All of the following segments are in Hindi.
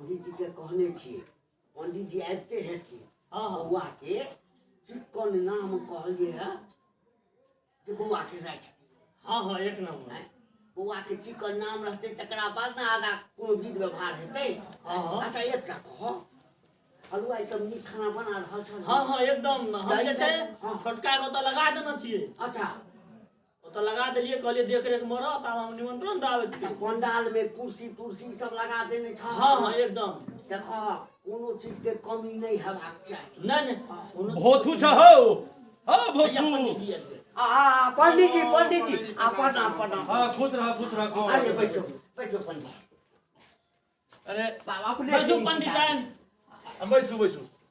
पंडित जी के कहने छी पंडित जी आते हेथिन बउआ के चिक्कन नाम कहलिए है जे बउआ के राखि हाँ एक नंबर बउआ के चिक्कन नाम रहते तकरा बाद ना आगा कोनो विध व्यवहार हेतै। अच्छा एकटा कह हलुआ ई सब नीक खाना बना रहल छ। हाँ एकदम हम जे छै छोटका के ओतऽ लगा देने छियै। अच्छा ओतऽ लगा देलिए कहलिए देख रेख में रह तब हम निमंत्रण दावे। अच्छा पंडाल में कुर्सी तुर्सी सब लगा देने छ। हाँ एकदम देख कोनो चीज के कमी नहीं हेबाक चाही। नहीं भोथू छ हो भोथू पंडित जी प्रणाम प्रणाम। हाँ खुश रह अरे बैठो बैठो पंडित। अरे अपने बैठो पंडित जान बैसू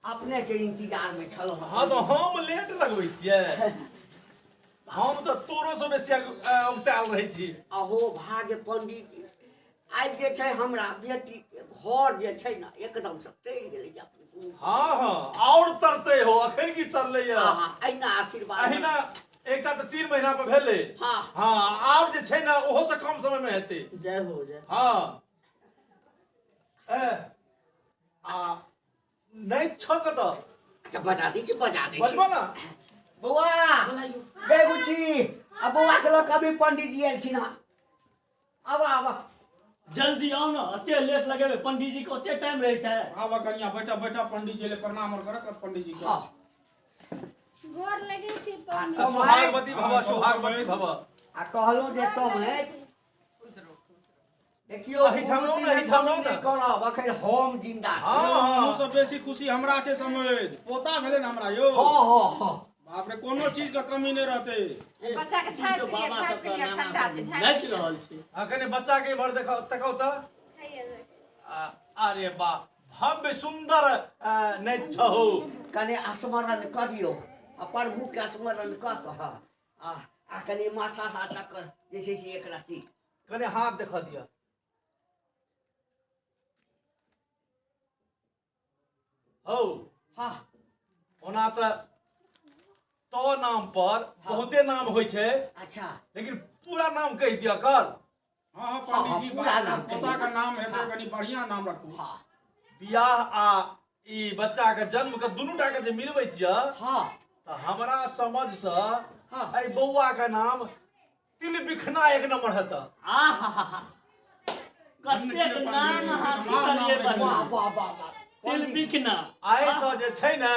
अपने के इंतजार में छलो। हाँ तो हम लेट लगबै छियै हम तो तोरो से बेसी उगताल रहै छी। अहो भाग्य पंडित जी आज जे छै हमरा बेटी के घर जे छै ना एकदम से तैर गेलै जा। हाँ और तरते हो अखन की तरले या अहिना आशीर्वाद अहिना एकटा तो 3 महीना पे भेले। हाँ आब जे छै ना ओहो से कम समय में हेतै। जय हो जय। हाँ नहीं छक तो अच्छा बजा दी छी बजबो ना बउआ बेगुची अब बउआ के लोग कभी पंडित जी एलखिन हां। अब जल्दी आओ ना अते लेट लगेबे पंडित जी को अते टाइम रहे छै। आवा कनिया बैठा पंडित जी ले प्रणाम और करक पंडित जी को गोर लगे छी पंडित। सुहागवती भव आ कहलो जे समय देखियो हिठामो ना करब अखन हम जिंदा छी। हां सब बेसी खुशी हमरा छै समेत पोता भेले न हमरा यो। हां बाप रे कोनो चीज का कमी नहीं रहते। बच्चा के छाड़ दिए खाए पिए ठंडा छै नाच रहल छी। अखन बच्चा के भर देखो तकौ त अरे बा भव्य सुंदर नैत छहो कने स्मरण करियो आ प्रभु के स्मरण क कह आ कने माथा हाथ कर जे छै से एक राती कने हाथ देखा दिया। हो हां ओना त तो नाम पर बहुते नाम होय छै। अच्छा लेकिन पूरा नाम कह दिया कर। हां पंडित जी पूरा नाम पोता का नाम है तो कनी बढ़िया नाम रखू। हां बियाह आ ई बच्चा के जन्म के दुनूटा के जे मिलबै छियै हां त हमरा समझ से ए बौआ के नाम तिल बिखना एक नंबर हेता। आहा कतेक नाम अहाँ लिखलिए वाह बढ़िया वाह वाह तिल बिखना आइ से जे छै ना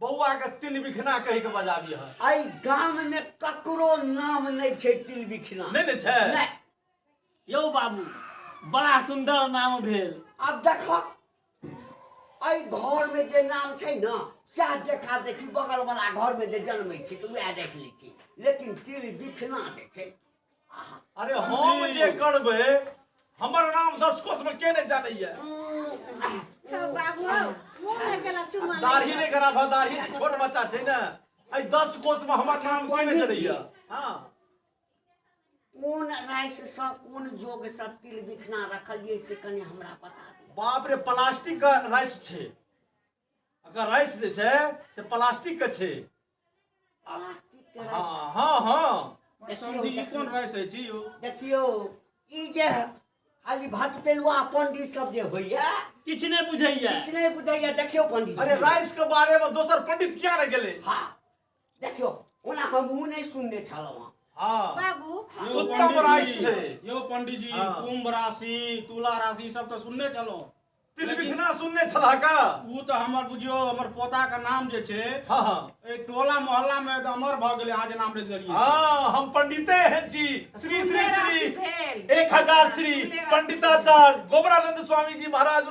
बौआ के तिल बिखना कहि के बजाबी है। आई गांव में ककरो नाम नहीं छै तिल बिखना नहीं छै नहीं। यौ बाबू बड़ा सुंदर नाम भेल। अब देखो आई घर में जे नाम छै ना सएह देखा देखी बगल वाला घर में जे जन्मै छै तो वएह देख लै छी लेकिन तिल बिखना जे छै अरे हम जे करबै हमर नाम 10 कोस में के नहीं जानैया। बाबू मुंह में गेला चुम्मा दाढ़ी नहीं करा भा दाढ़ी छोट बच्चा छै ना ए 10 कोस में हमर नाम के नहीं जानैया। हां कौन राइस से कौन जोग से तिल बिखना रखलिए से कने हमरा बता दे। बाप रे प्लास्टिक का राइस छै अगर राइस जे छै से प्लास्टिक के छै। प्लास्टिक के राइस हां हां हां समझी ई कोन राइस है जी यो। देखियो ई जे खाली भात पेलुआ पंडित सब जे होइया किछ नहीं बुझैया किछ नहीं बुझैया। देखियो पंडित अरे राइस के बारे में दोसर पंडित क्या न गेले। हां देखियो ओना हमहू नहीं सुनने छलौ। हां बाबू यो उत्तम राइस छै। यो पंडित जी कुंभ राशि तुला राशि सब तो सुनने चलो तिल बिखना सुनने छला का ऊ तो हमर बुझियो हमर पोता का नाम जे छै हां हां एक टोला मोहल्ला में तो अमर भ गेले आज नाम लिख देलिए। हां हम पंडिते हैं जी श्री श्री श्री भेल 1000 श्री पंडिताचार्य गोबरानंद स्वामी जी महाराज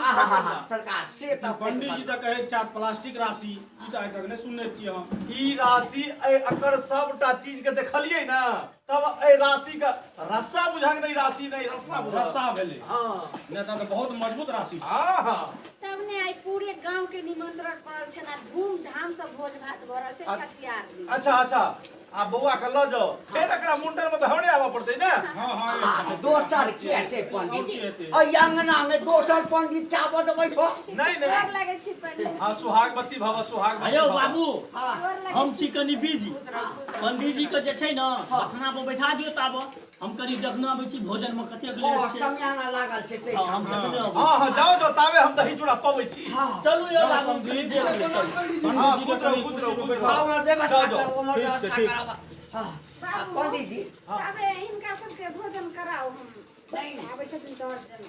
सरकार से त पंडित जी तो कहे छात प्लास्टिक राशि ई तो आइ तक नहीं सुनने छिए हम। ई राशि ए अकर सबटा चीज के देखलिए ना तब ए राशि का रस्सा बुझा के नहीं राशि नहीं रस्सा बुझा। रस्सा भेले हां नहीं तो बहुत मजबूत राशि। हां हां तब ने आई पूरे गांव के निमंत्रण पड़ल छै ना धूमधाम से भोज भात भरल छै छठियार दिन। अच्छा अच्छा आ बौआ के ल जाओ फिर एकरा मुंडन में तो हमरे आवा पड़ते ना। हां हां दोसर के हेतै पंडित जी अय अंगना में दोसर पंडित के आबो देबै हो नहीं गोर नहीं लगे छी पंडित। हां सुहागवती भव सुहागवती अयो भव। बाबू गोर लगे हम छी कनी बिजी खुश रहो। पंडित जी के जे छै ना बथना पर बैठा दियो ताब हम कनी देखना आबै छी भोजन में कतेक हाँ लेट छै समयाना लागल छै तै हाँ, हम देखने आबै हाँ हाँ जाओ जाओ ताबे हम दही चूड़ा पबै छी हाँ चलू यो जाओ, लागू समझी। कनी देख लियौ, चलू। हाँ कुछ रहो कुछ रहो कुछ रहो ओमर व्यवस्था जाओ, जाओ। कर ओमर ठीक छै, व्यवस्था ठीक। कराबा हाँ बाबू पंडित जी अबे इनका सबके भोजन कराओ हम नहीं। आबै छथिन तोहर जन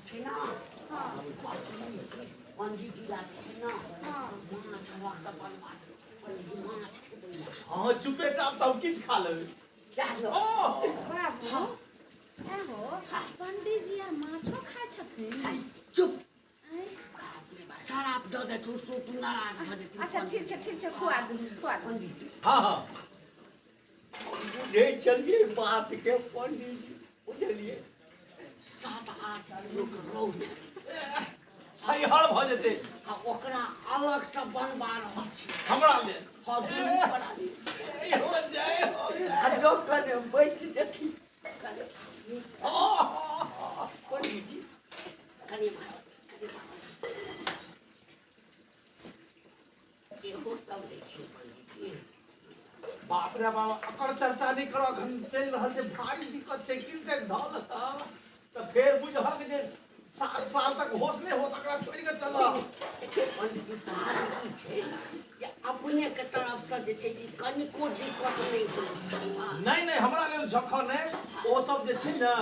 छै ना हाँ पंडित जी लागे छै ना हाँ माछ भात सब बनवा पंडित जी माछ खेबै ना हाँ चुपे चाप तब किछ खा लेबै चलो बाबू एहो पंडित जी आ माछो खाइ छथिन चुप आँय? शराब दऽ दे तू सो तू नाराज भऽ जेतै अच्छा ठीक छै खुआ दू पंडित जी हाँ हाँ बुझे चलिए बात के पंडित जी बुझलिए 7-8 किलो के रौद छै हरिहर भऽ जेतै आ ओकरा अलग से बनवा रहल छी हमरा लेल हाँ दुनू प्राणी जय हो जय हो आ जो कने बैठ जेती कने हाँ, पंडित जी कने मारो एहो सब लै छी पंडित जी बाप रे बाप एकर चर्चा नहीं करो अखन चलि रहल छै भारी दिक्कत छै कीर्तक धल तऽ फेर बुझहक जे 7 साल तक होश नहीं होत एकरा छोड़ि के चल पंडित जी कहानी की छै जे अपने के तरफ से जे छै से कनिको दिक्कत नहीं छै नहीं नहीं हमरा लेल जखन है ओ सब जे छै ना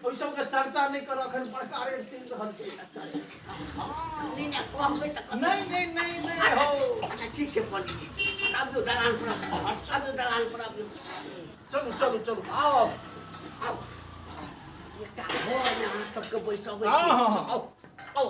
ओइ सब के चर्चा नहीं करो अखन प्रकारे चलि रहल छै नहीं नहीं कहबै तऽ नहीं नहीं नहीं नहीं हो अच्छा ठीक छै पंडित जी आबियो दलान पर आबियो दलान पर आबियो चलू चलू चलू आओ आओ एकटा घर में अहाँ सबके बैसबै छी हाँ, हाँ, हाँ। आओ आओ